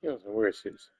You know, some weird shoes.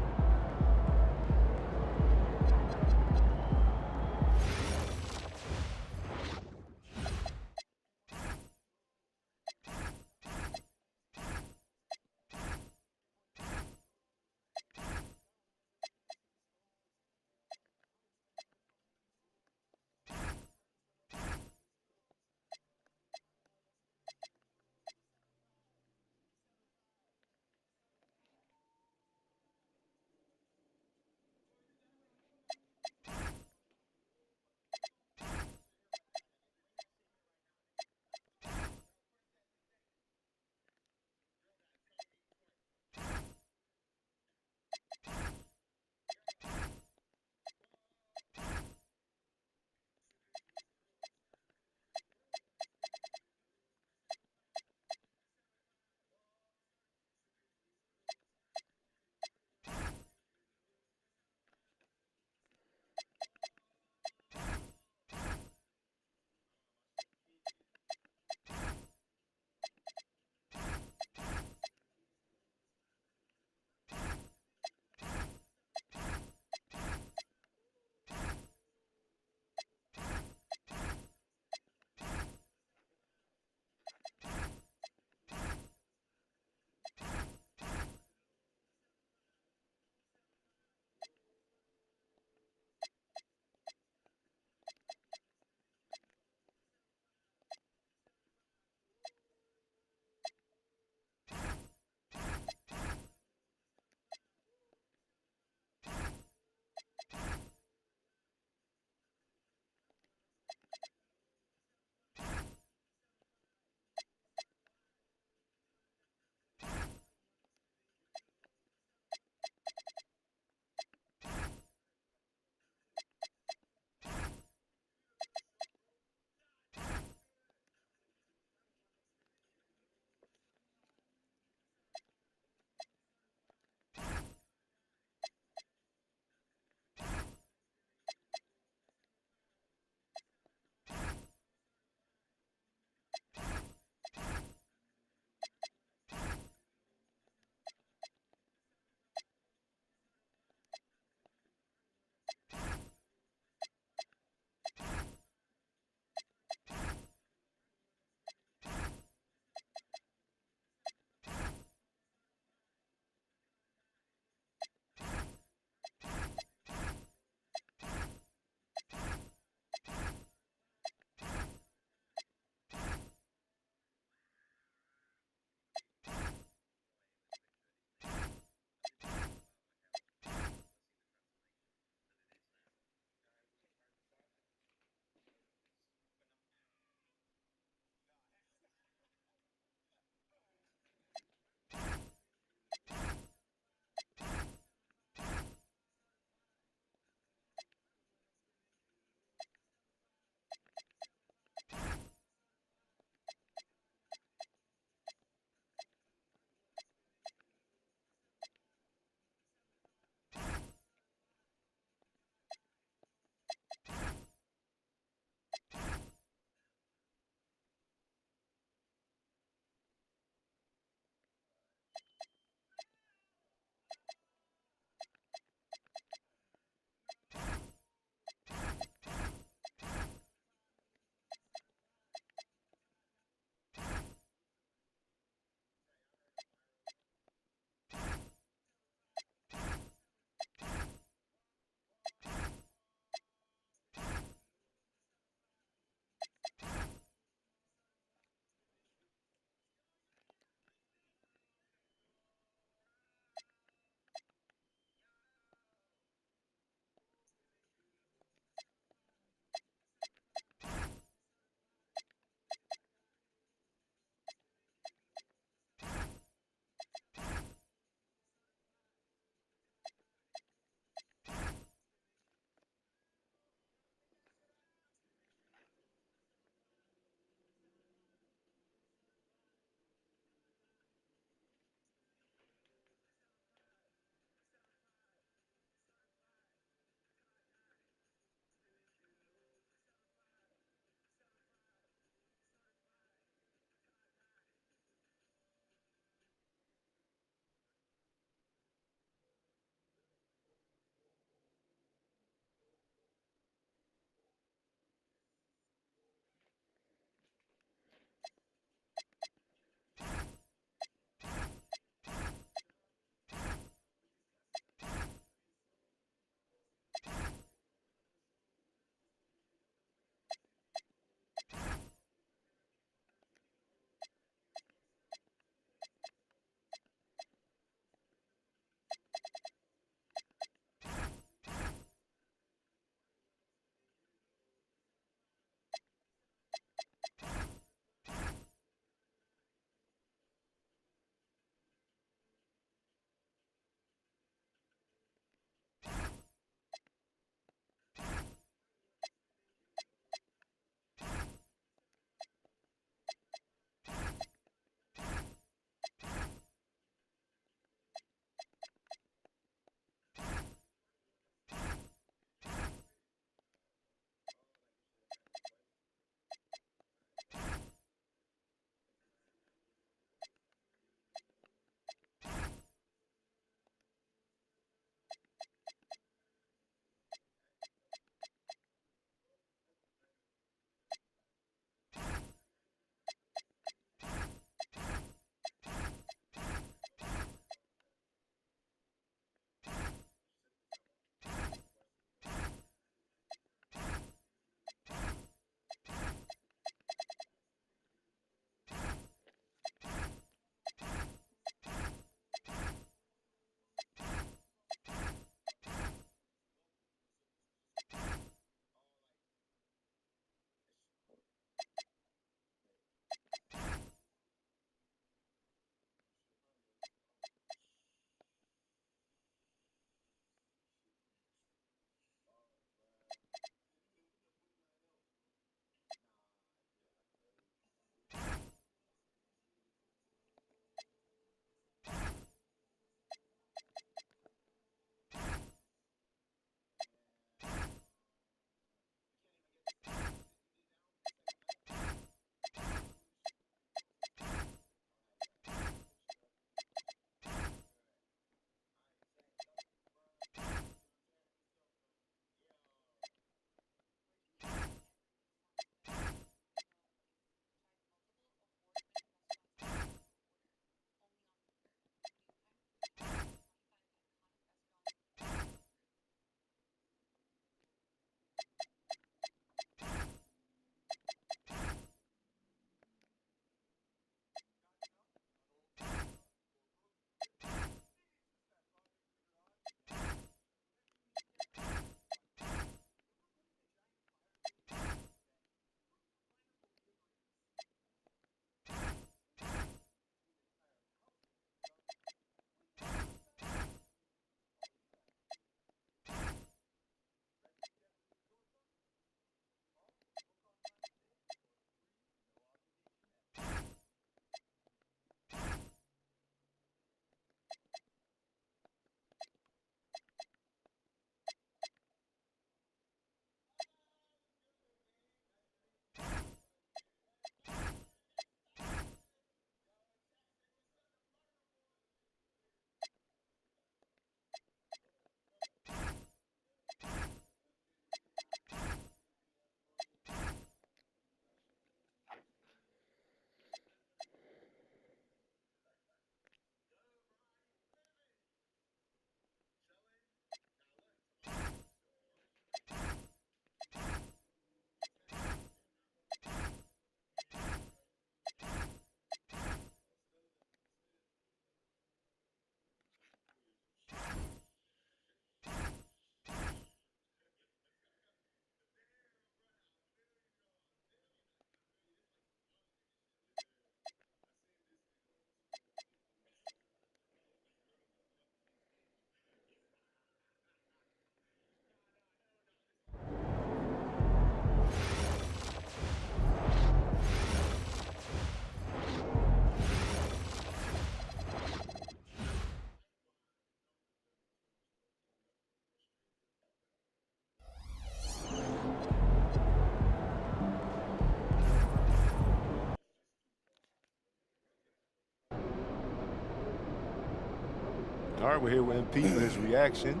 All right, we're here with MP for his reaction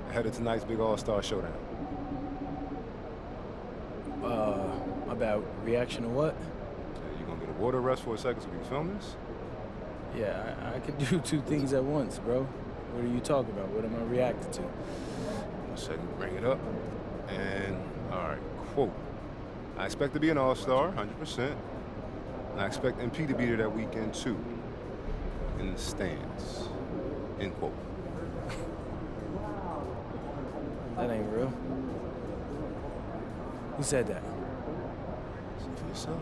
ahead of tonight's big All-Star Showdown. About reaction to what? You gonna get a water rest for a second so we can film this? Yeah, I could do two things at once, bro. What are you talking about? What am I reacting to? 1 second, bring it up. And, all right, quote. I expect to be an All-Star, 100%. And I expect MP to be there that weekend, too. In the stands. End quote. That ain't real. Who said that? See for yourself.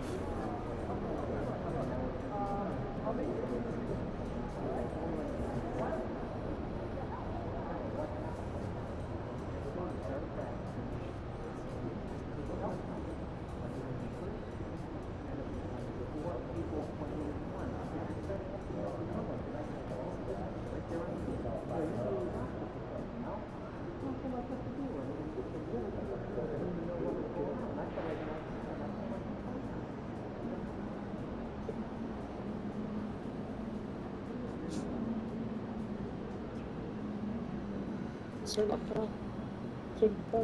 Sur la fin. Quel pas.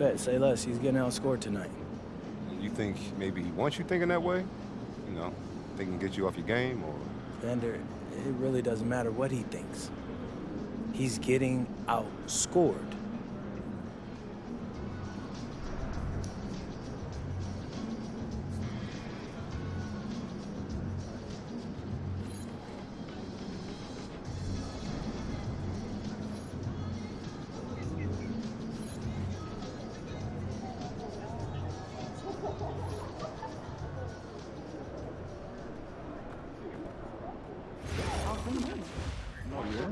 Bet, say less. He's getting outscored tonight. You think maybe he wants you thinking that way? You know, thinking get you off your game, or? Vander, it really doesn't matter what he thinks. He's getting outscored.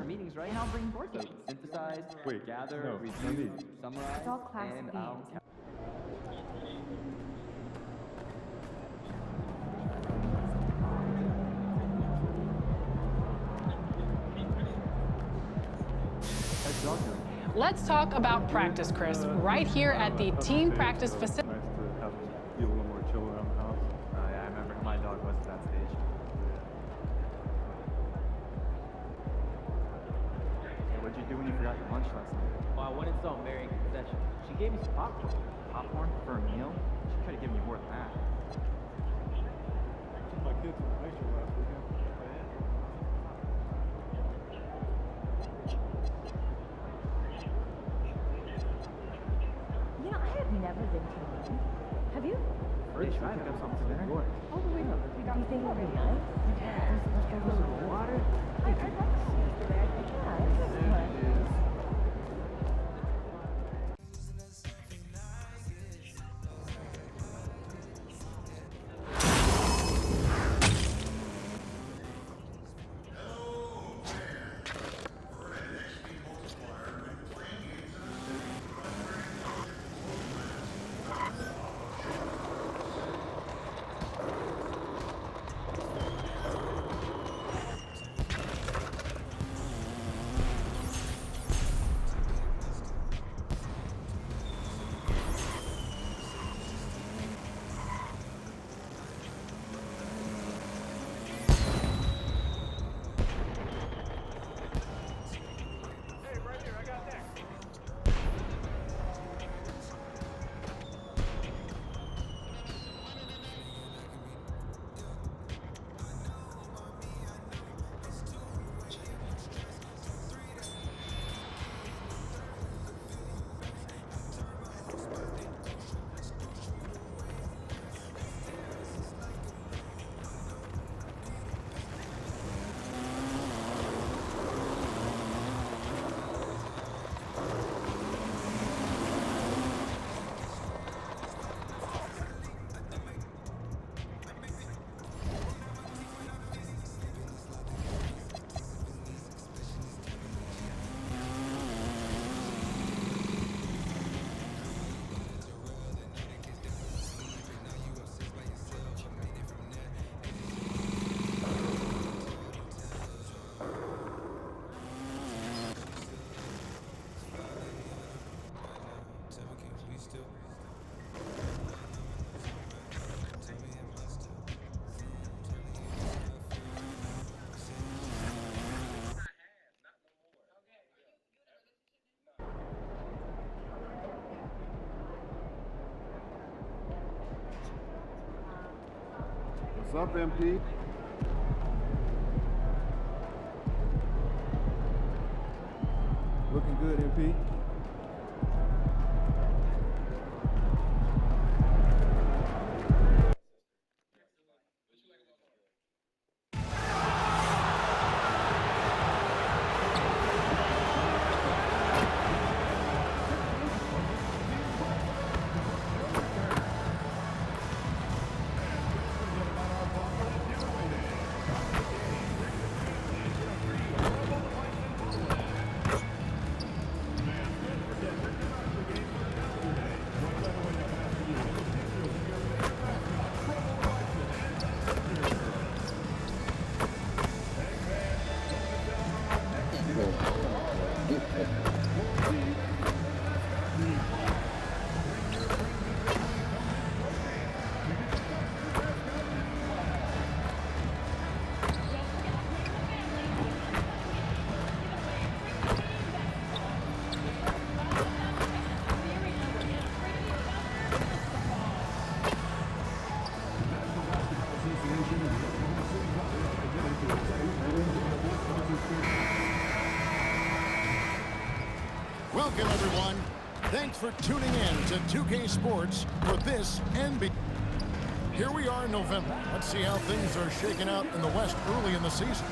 Meetings, right? And I'll bring board games. Synthesize, gather, review, summarize, It's all classic and games. I'll... Let's talk about practice, Chris, right here at the team practice facility. Nice to have be a little more chill around the house. yeah, I remember how my dog was at that stage. Hey, what'd you do when you forgot your lunch last night? Well, I went and saw Mary in concession. She gave me some popcorn. Popcorn for a meal? She could have given you more than that. My kids were nicer last weekend. You know, I have never been to one. Have you? Pretty sure I pick up something for dinner. Oh, wait, no. Do you think it'll be nice? Yeah, there's leftovers of water. I'd like to see it there. Yeah, this is fun. What's up, MP? Looking good, MP. Welcome, everyone. Thanks for tuning in to 2K Sports for this NBA. Here we are in November. Let's see how things are shaking out in the West early in the season.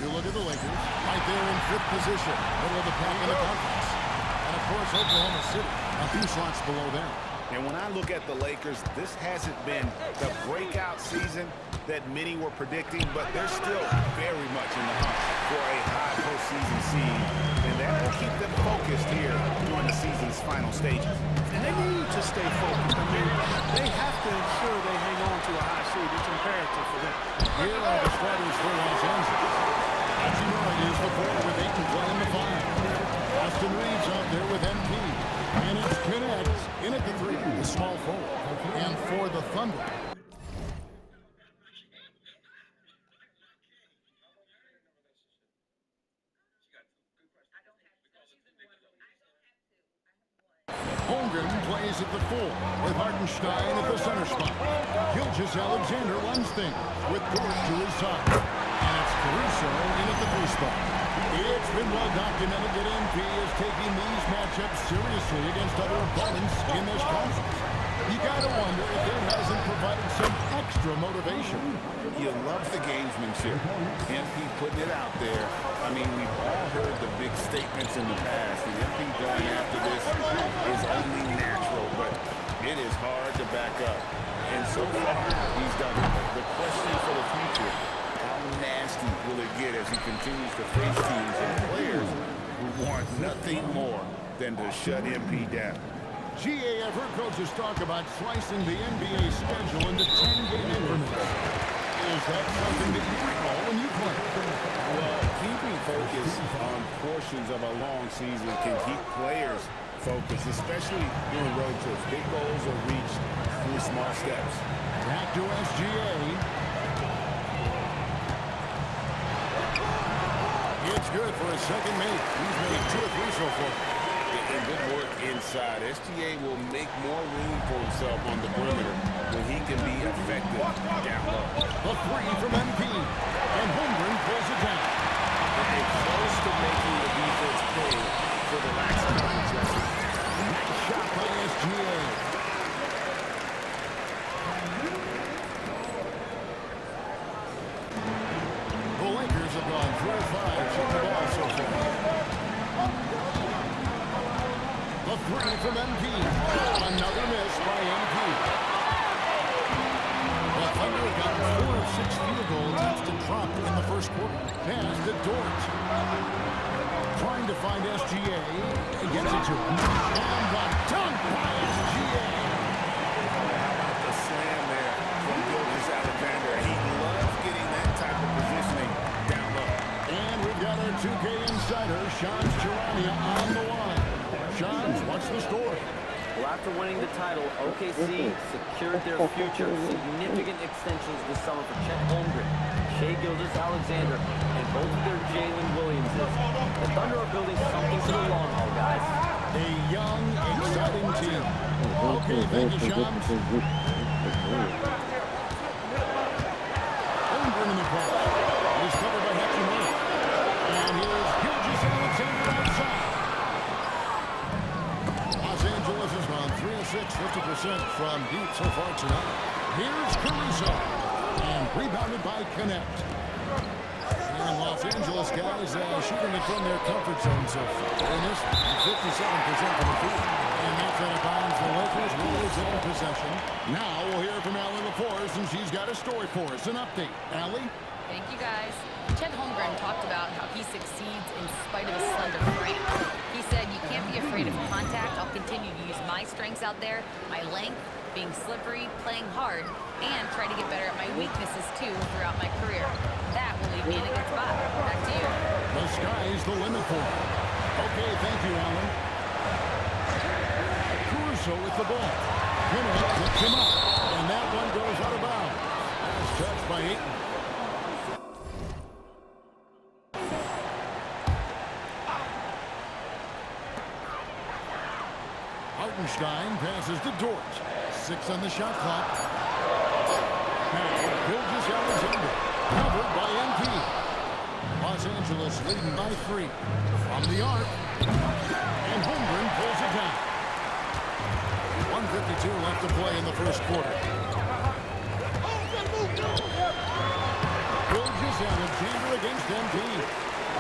You look at the Lakers, right there in 5th position, middle of the pack in the conference. And, of course, Oklahoma City, a few slots below them. And when I look at the Lakers, this hasn't been the breakout season that many were predicting, but they're still very much in the hunt for a high postseason seed, and that will keep them focused here during the season's final stages. And they need to stay focused. I mean, they have to ensure they hang on to a high seed. It's imperative for them. Here are the starters for Los Angeles. Hachimura is the 4 with 8 to play in the 5. Austin Reeves out there with MP. And it's Connect in at the 3, the small forward. And for the Thunder, Holmgren plays at the 4 with Hartenstein at the center spot. Gilgeous Alexander runs things with Dort to his side. And it's Caruso in at the 3 spot. It's been well documented that MP is taking these matchups seriously against other opponents in this conference. You gotta wonder if it hasn't provided some extra motivation. You love the gamesmanship. MP putting it out there. I mean, we've all heard the big statements in the past, and MP going after this is only natural, but it is hard to back up. And so far, he's done it. The question for the future, how nasty will it get as he continues to face teams and players who want nothing more than to shut MP down? GA, I've heard coaches talk about slicing the NBA schedule into 10-game increments. Is that something that you recall when you play? Well, keeping focus on portions of a long season can keep players focused, especially during road trips. Big goals are reached through small steps. Back to SGA. It's good for a second make. He's made 2 or 3 so far. And good work inside. SGA will make more room for himself on the perimeter when he can be effective down low. The 3 from MP. And Holmgren pulls it down. They're close to making the defense pay for the lack of adjustment. Nice shot by SGA. The Lakers have gone 3 of 5 shooting the ball so far. The 3 from MP. Another miss by MP. The Thunder have gotten 4 of 6 field goal attempts to drop in the first quarter. Pass to Dort. Trying to find SGA. He gets it to him. And the dunk by SGA. The slam there from Gilgeous Alexander. He loves getting that type of positioning down low. And we've got our 2K insider, Shams Charania, on the line. Shams, what's the story? Well, after winning the title, OKC secured their future. Significant extensions this summer for Chet Holmgren, Shai Gilgeous-Alexander, and both of their Jalen Williamses. The Thunder are building something for the long haul, guys. A young, exciting team. Okay, thank you, Shams. Holmgren in the pass. He's covered by Hachimura. And here's Gilgeous-Alexander outside. Los Angeles has gone 3 of 6, 50% from deep so far tonight. Here's Caruso. And rebounded by Connect. And Los Angeles guys shooting it from their comfort zone so far. And this 57% from the field. And that's out of bounds. The Lakers will resume possession. Now we'll hear from Allie LaForce, and she's got a story for us. An update. Allie? Thank you, guys. Chet Holmgren talked about how he succeeds in spite of his slender frame. He said, "You can't be afraid of contact. I'll continue to use my strengths out there, my length, being slippery, playing hard, and try to get better at my weaknesses, too, throughout my career. That will leave me in a good spot." Back to you. The sky's the limit for him. Okay, thank you, Allen. Caruso with the ball. Connect picks him up, and that one goes out of bounds. Last touch by Ayton. Hartenstein passes to Dort. 6 on the shot clock. Now, Gilgeous-Alexander, covered by MP. Los Angeles leading by 3. From the arc, And Holmgren pulls it down. 1:52 left to play in the first quarter. Alexander against MP.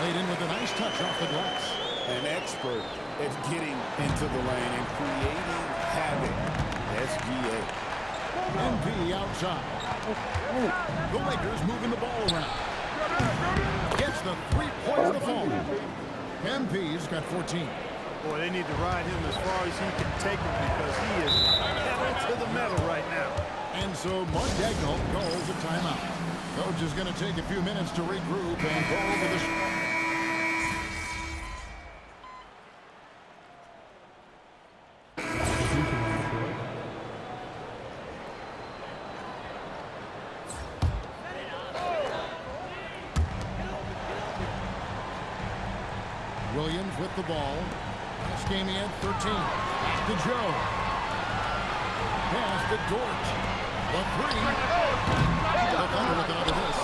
Laid in with a nice touch off the glass. An expert at getting into the lane and creating havoc. SGA. MP outside. The Lakers moving the ball around. Gets the 3 points to fall. MP's got 14. Boy, they need to ride him as far as he can take him because he is pedal to the metal right now. And so Mark Daigneault calls a timeout. Coach is going to take a few minutes to regroup and go over the... Williams with the ball. Last game he had 13. Back to Joe. Pass to Dort. The three. The Thunder with another miss.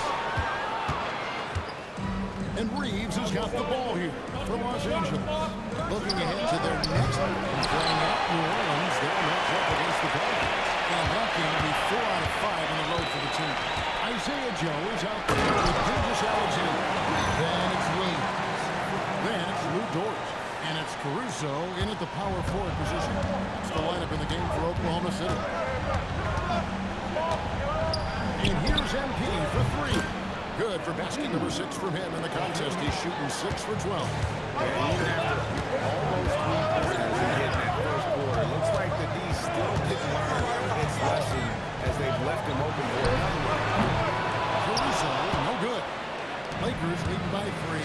And Reeves has got the ball here for Los Angeles. Looking ahead to their next game. Playing at New Orleans. They'll match up against the Pelicans. And that game will be 4 out of 5 on the road for the team. Isaiah Joe is out there with Gilgeous Alexander. Then it's Williams. Then it's Lou Dort. And it's Caruso in at the power forward position. That's the lineup in the game for Oklahoma City. And here's MP for 3. Good for basket number 6 from him in the contest. He's shooting 6 for 12. Even after almost 3 pointers in that first quarter, looks like the D still didn't learn its lesson as they've left him open for another one. Caruso, no good. Lakers leading by 3.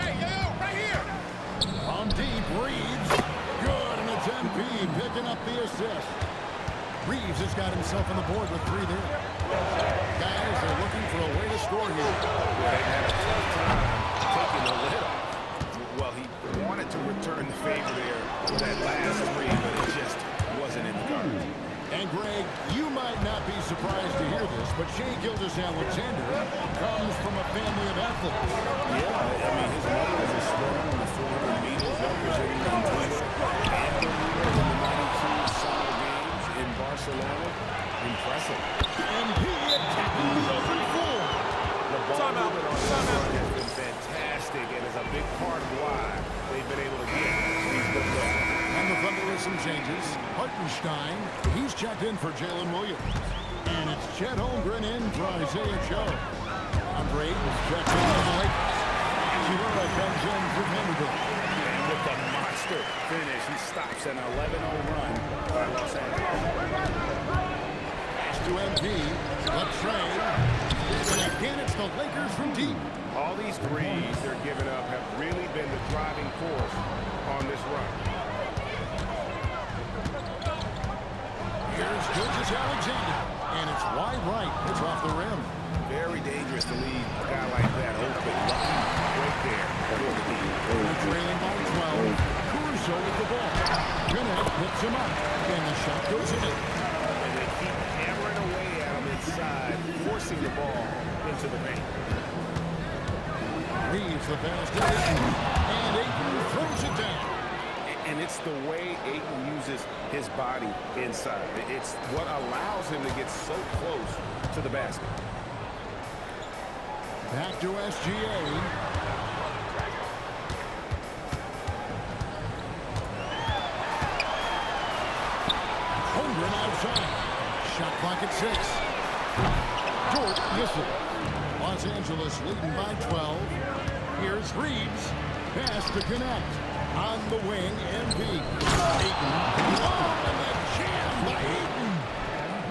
Hey, yo, right here! On deep, Reeves. Good, and it's MP picking up the assist. Reeves has got himself on the board with 3 there. Guys are looking for a way to score here. They had a tough time taking the lid off. Well, he wanted to return the favor there for that last 3, but it just wasn't in the cards. And Greg, you might not be surprised to hear this, but Shai Gilgeous-Alexander comes from a family of athletes. Yeah, I mean, his mother was a swimmer in the 400 meters representing Montana, and the leader in the 92 Summer Games in Barcelona. Impressive. And he attacking the open floor. The ball movement on this run has been fantastic and is a big part of why they've been able to get these good looks. And the Thunder with some changes. Hartenstein, he's checked in for Jalen Williams. And it's Chet Holmgren in for Isaiah Joe. Andre Ayton's checked in for the Lakers. Chibura comes in for Vanderbilt. And with the monster finish, he stops an 11-0 run by Los Angeles. Pass to MP. Left trade. And again, it's the Lakers from deep. All these threes they're giving up have really been the driving force on this run. Here's Gilgeous-Alexander, and it's wide right. It's off the rim. Very dangerous to leave a guy like that open. Lucky right there for the team. They're trailing by 12. Caruso with the ball. Gannett picks him up, and the shot goes in. And they keep hammering away at him inside, forcing the ball into the paint. Reeves the pass to Ayton, and Ayton throws it down. And it's the way Ayton uses his body inside. It's what allows him to get so close to the basket. Back to SGA. Holmgren outside. Shot clock at 6. Dort misses. Los Angeles leading by 12. Here's Reeves. Pass to connect. On the wing, MP. Ayton. Oh, and then jammed by Ayton.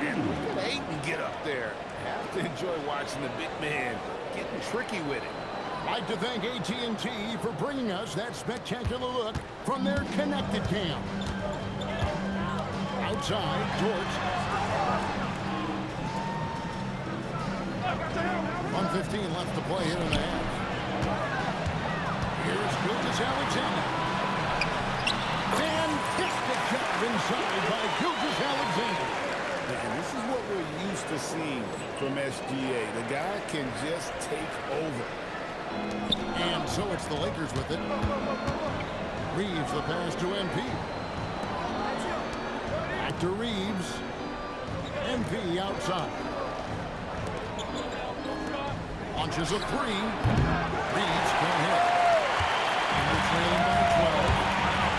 And look at Ayton get up there. Have to enjoy watching the big man getting tricky with it. I'd like to thank AT&T for bringing us that spectacular look from their connected cam. Outside, Dort. 1:15 left to play here in the half. Here's Gilgeous-Alexander. Fantastic job inside by Gilgeous-Alexander. And this is what we're used to seeing from SGA. The guy can just take over. And so it's the Lakers with it. Reeves the pass to MP. Back to Reeves. MP outside. Launches a three. Reeves can't hit. And they're trailing by 12.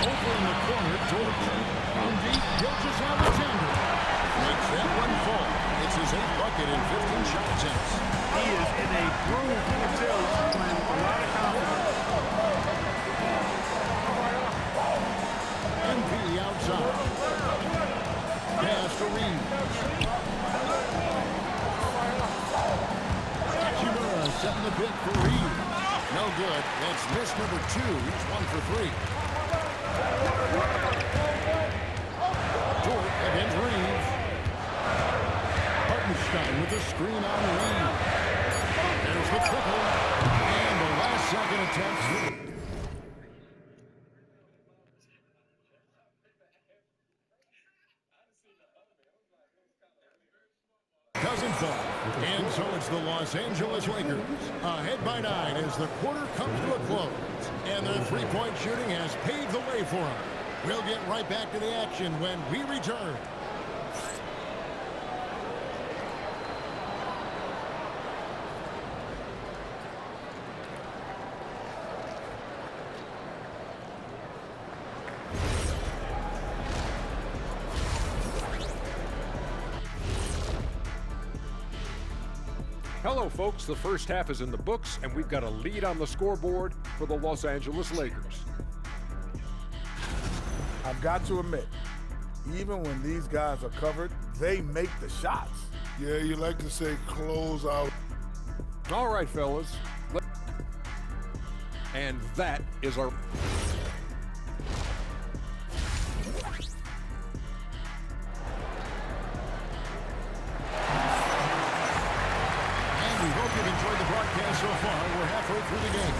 Over in the corner, George. From deep, Alexander. Makes that one fall. It's his 8th bucket in 15 shot attempts. He is in a groove. You can tell he's playing with a lot of confidence. MP outside. Pass to Reeves. Hachimura setting the pick for Reeves. No good. That's miss number 2. He's 1 for 3. Dort against Reeves. Hartenstein with the screen on Reeves. There's the triple. And the last second attempt. Doesn't fall. And so it's the Los Angeles Lakers ahead by 9 as the quarter comes to a close. And their three-point shooting has paved the way for them. We'll get right back to the action when we return. Hello, folks. The first half is in the books, and we've got a lead on the scoreboard for the Los Angeles Lakers. I've got to admit, even when these guys are covered, they make the shots. Yeah, you like to say close out. All right, fellas. And that is our... So far, we're halfway through the game.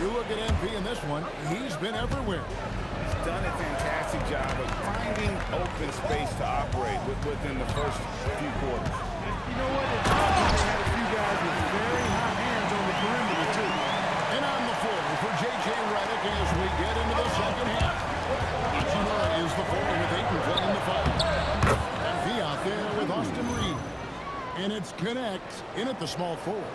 You look at MP in this one, he's been everywhere. He's done a fantastic job of finding open space to operate within the first few quarters. You know what? It's awesome. They had a few guys with very hot hands on the perimeter, too. And on the floor for J.J. Redick as we get into the second half. Hachimura is the forward with Ayton playing the 5. MP out there with Austin Reed. And it's Connect in at the small forward.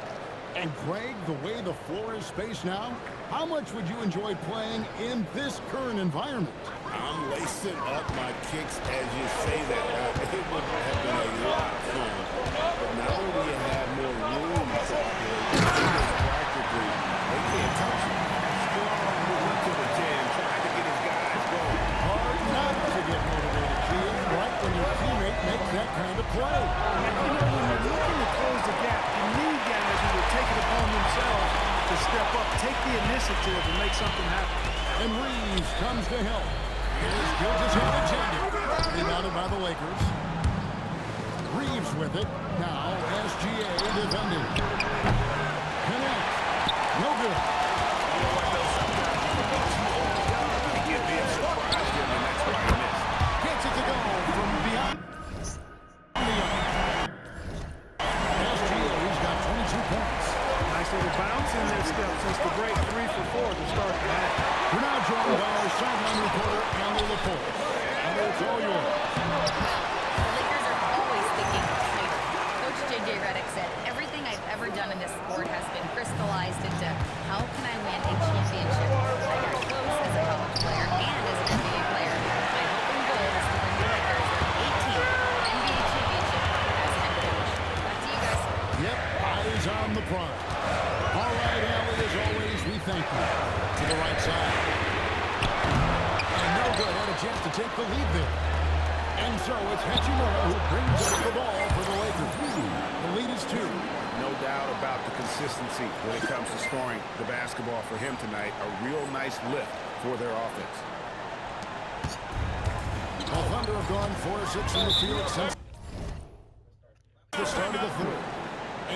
And Greg, the way the floor is spaced now, how much would you enjoy playing in this current environment? I'm lacing up my kicks as you say that. It would have been a lot of fun. But not only do you have more room to operate, practically, they can't touch it. Strong moving to the jam, trying to get his guys going. Hard not to get motivated, Keith, right when your teammate makes that kind of play. You know, when you're looking to close the gap, you need guys who will take it upon themselves to step up, take the initiative, and make something happen. And Reeves comes to help. Here's Alexander. Rebounded by the Lakers. Reeves with it. Now SGA defending. Connect. No good. You know what, though? Sometimes you can be too overwhelmed. You get being surprised him, and that's why he missed. Gets it to go from beyond. SGA's got 22 points. Nice little bounce in that step since the break. 3 for 4 to start the half. We're now joined by our sideline reporter, Andy LaForce. And it's all yours. The Lakers are always thinking tighter. Coach J.J. Redick said, everything I've ever done in this sport has been crystallized into how can I win a championship? I got close as a college player and as an NBA player. My hope and goal is to bring the Lakers their 18th NBA championship as head coach. Back to you guys. Yep, eyes on the prize. All right, Allie, as always, we thank you. To the right side. And no good, had a chance to take the lead there. And so it's Hachimura who brings up the ball for the Lakers. The lead is 2. No doubt about the consistency when it comes to scoring the basketball for him tonight. A real nice lift for their offense. The Thunder have gone 4-6 in the field since the start of the third.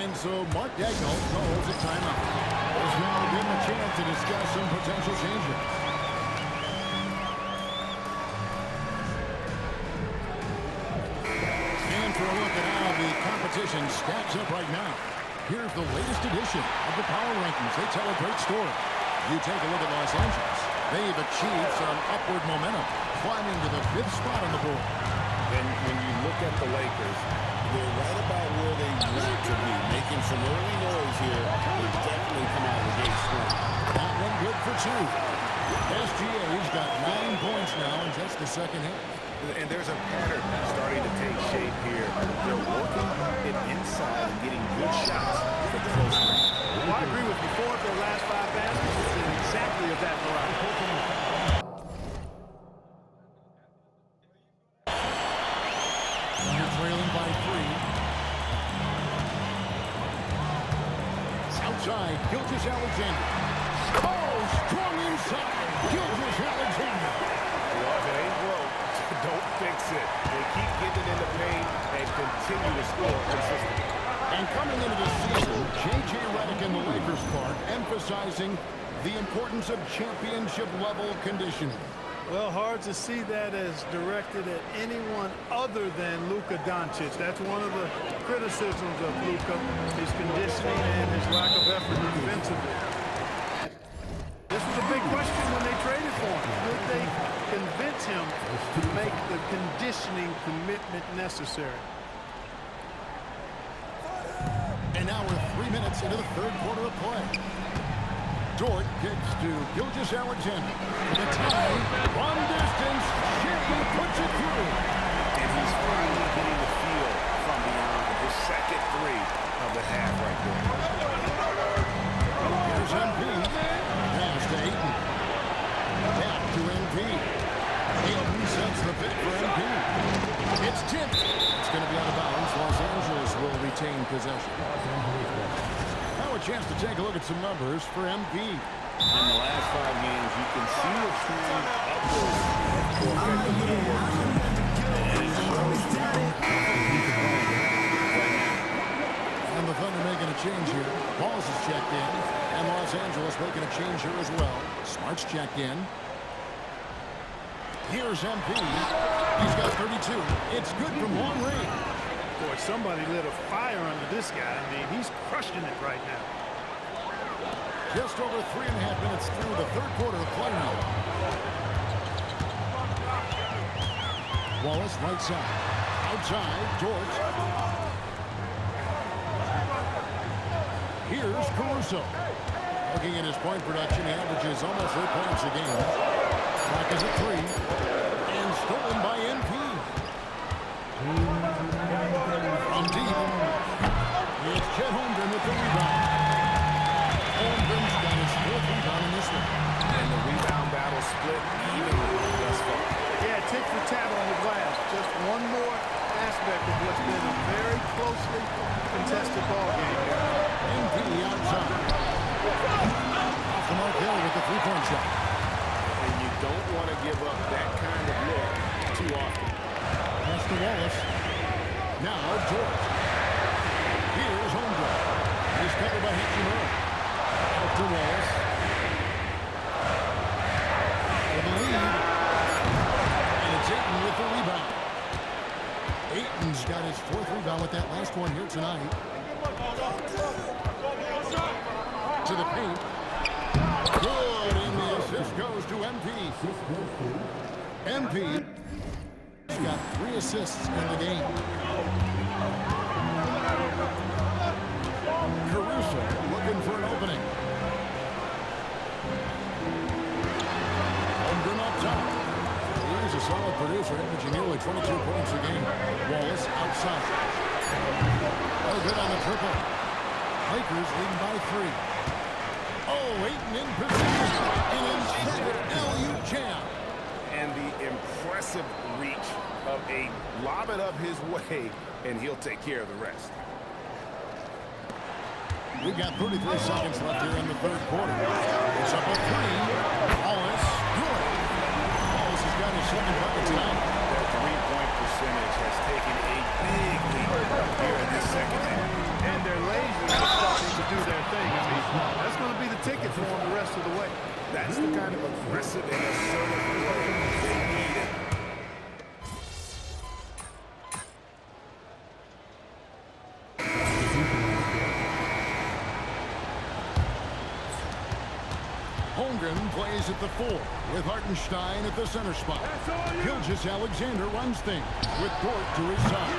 And so Mark Daigneault calls a timeout. There's now given a chance to discuss some potential changes. And for a look at how the competition stacks up right now. Here's the latest edition of the Power Rankings. They tell a great story. You take a look at Los Angeles. They've achieved some upward momentum, climbing to the 5th spot on the board. And when you look at the Lakers, they're right about where they want to be, making some early noise here. They've definitely come out of the gate strong. That one good for 2. SGA's got 9 points now in just the second half. And there's a pattern starting to take shape here. They're working it inside and getting good shots for close range. Well, I agree with you. 4 of their last 5 baskets have been exactly of that variety. You're trailing by 3. Outside, Gilgeous-Alexander. Oh, strong inside. Gilgeous-Alexander. Well, if it ain't broke, don't fix it. They keep getting in the paint and continue to score consistently. And coming into the season, J.J. Redick in the Lakers park, emphasizing the importance of championship-level conditioning. Well, hard to see that as directed at anyone other than Luka Doncic. That's one of the criticisms of Luka, his conditioning and his lack of effort defensively. This was a big question when they traded for him. Could they convince him to make the conditioning commitment necessary? And now we're 3 minutes into the 3rd quarter of play. Dort kicks to Gilgeous-Alexander. The tie, long distance, Shea puts it through. And he's finally getting the feel from beyond his second 3 of the half right there. Here's MP. Pass to Ayton. Back to MP. Ayton sets the pick for MP. It's tipped. It's going to be out of bounds. Los Angeles will retain possession. Now a chance to take a look at some numbers for MP. In the last 5 games, you can see a trend upward for effective footwork. And the Thunder making a change here. Balls is checked in. And Los Angeles making a change here as well. Smart's checked in. Here's MP. He's got 32. It's good from long range. Boy, somebody lit a fire under this guy. I mean, he's crushing it right now. Just over 3.5 minutes through the 3rd quarter of play now. Wallace right side. Outside, Dort. Here's Caruso. Looking at his point production, he averages almost 8 points a game. Back is a 3. And stolen by MP. From deep. It's Chet Holmgren with the rebound. Holmgren's got his 4th rebound in this one. And the rebound battle split evenly thus far. Yeah, tick for tat on the glass. Just one more aspect of what's been a very closely contested ball game here. MP outside. Off the mark there with the 3-point shot. And you don't want to give up that kind of look too often. Pass to Wallace. Now George. Here's Holmgren. He's covered by Hachimura. Out to Wallace. For the lead. And it's Ayton with the rebound. Ayton's got his 4th rebound with that last one here tonight. To the paint. Good, and the assist goes to MP. MP has got 3 assists in the game. Caruso looking for an opening. Holmgren up top. He's a solid producer, averaging nearly 22 points a game. Wallace outside. Oh, good on the triple. Lakers leading by 3. Oh, Ayton in position. An emphatic alley-oop jam. And the impressive reach of Ayton. Lob it up his way, and he'll take care of the rest. We've got 33 seconds left here in the 3rd quarter. It's up a 3. Wallace, good. Wallace has got his 2nd bucket tonight. That 3-point percentage has taken a big leap here in this 2nd half. And they're lazy and starting to do their thing. I mean, that's going to be the ticket for them the rest of the way. That's the kind of aggressive and assertive play they needed. Holmgren plays at the 4 with Hartenstein at the center spot. Gilgeous-Alexander runs things with Dort to his side.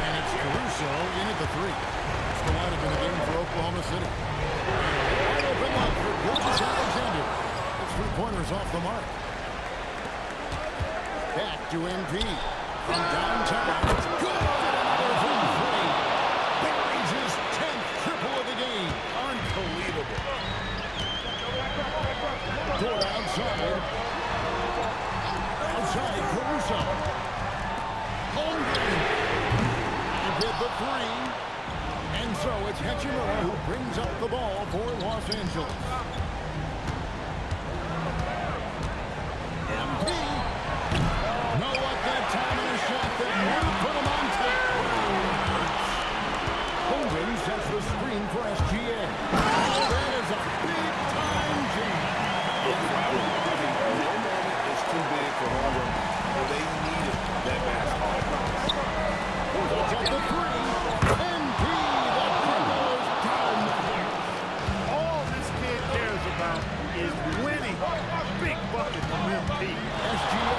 And it's Caruso in at the 3. Still might have been a game for Oklahoma City. Wide open look for Gilgeous-Alexander. It's 3-pointers off the mark. Back to MP. From downtown, it's good. Another from 3. Buries his 10th triple of the game. Unbelievable. Dort outside. Outside, Caruso. Holmgren. Hit the 3. And so it's Hachimura who brings up the ball for Los Angeles. MP. No luck that time on a shot that might put him on top. Holmgren sets the screen for SGA. Oh, that is a big-time jam. No moment is too big for Holmgren. They needed that basketball. Puts up the 3. MP, the triple is down the hill. All this kid cares about is winning. Big bucket from MP. SGA,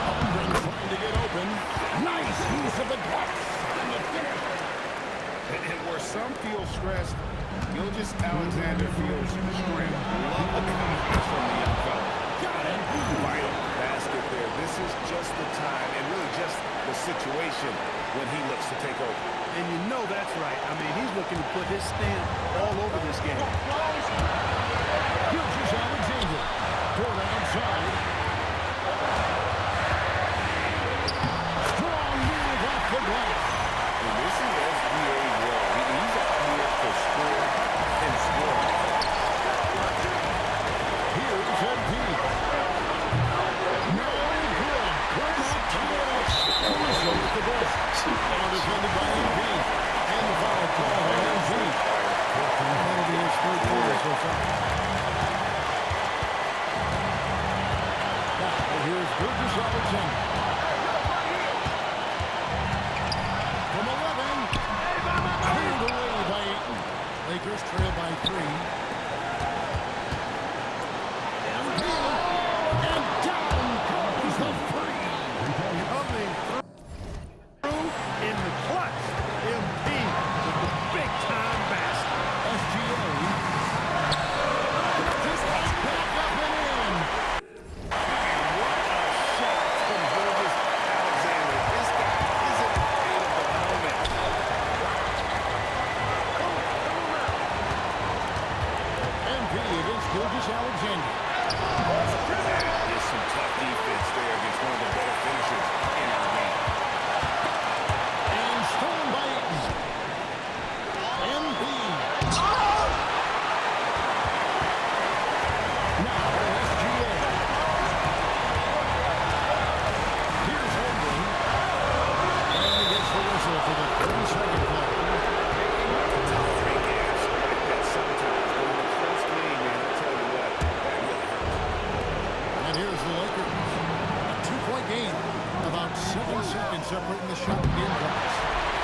Holmgren trying to get open. Nice use of the glass in the finish. And where some feel stressed, Gilgeous-Alexander feels strength. Love the confidence from the young fella. Got it. Vital basket there. This is just the time and really just the situation when he looks to take over. And you know that's right. I mean, he's looking to put his stamp all over this game. Gilgeous-Alexander. Dort outside. Strong move off the glass. And this is SGA's role. He's out here to score and score. Here's MP. No good. We're not tired. Caruso with the ball. Now defended by MP. And the foul call on MP. That'll be his third quarter so far. Now here's Gilgeous-Alexander. From 11. Cleared away by Ayton. Lakers trail by 3. MP. And down comes the 3. Coming through in the clutch. MP with the big-time basket. SGA. Just back up and in. What a shot from Gilgeous-Alexander. This guy isn't afraid of the moment. MP against Gilgeous-Alexander. That is some tough defense there against one of the better finishers in our game. And stolen by Ayton. MP. Now SGA. Here's Holmgren. And he gets the whistle for the 30-second play. Tolerate gaps like that sometimes. But in the close game, man, I'll tell you what, that really hurt. And here's the Lakers. A 2-point game. About 7 seconds separating the shot and game clocks.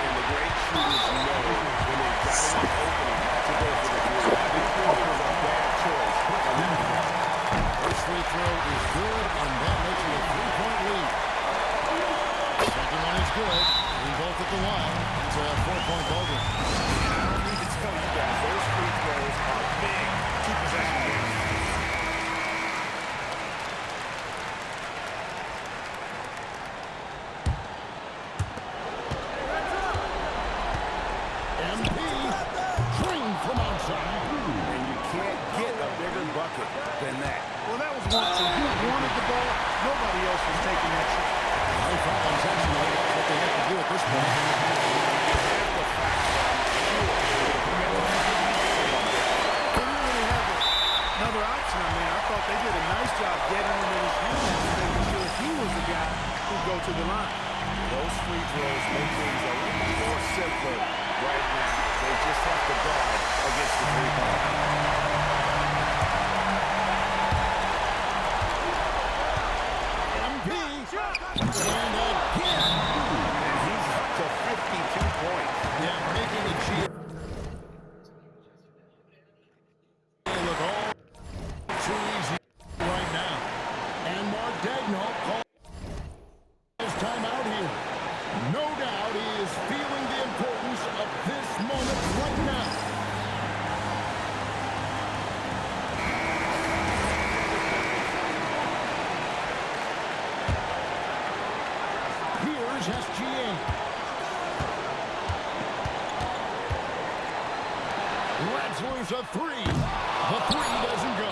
And the great shooters know when they've got enough opening to go for the 3. I think it was a bad choice. First free throw is good, and that makes it a 3-point lead. Second one is good. We both at the line. It's a 4-point ball game. I don't need to tell you guys, those free throws are big two-possession games. MP trained from outside. And you can't get a bigger bucket than that. Well, that was one. So you wanted the ball. Nobody else was taking that shot. High foul intentionally. That's what they have to do at this point. They didn't really have another option. I mean, I thought they did a nice job getting him in his hands and making sure he was the guy who'd go to the line. Those free throws make things a little more simpler right now. They just have to guard against the three-point. MP. And again. And he's up to 52 points. Yeah, making it cheap. Look all too easy. SGA. Let's lose a three. The three doesn't go.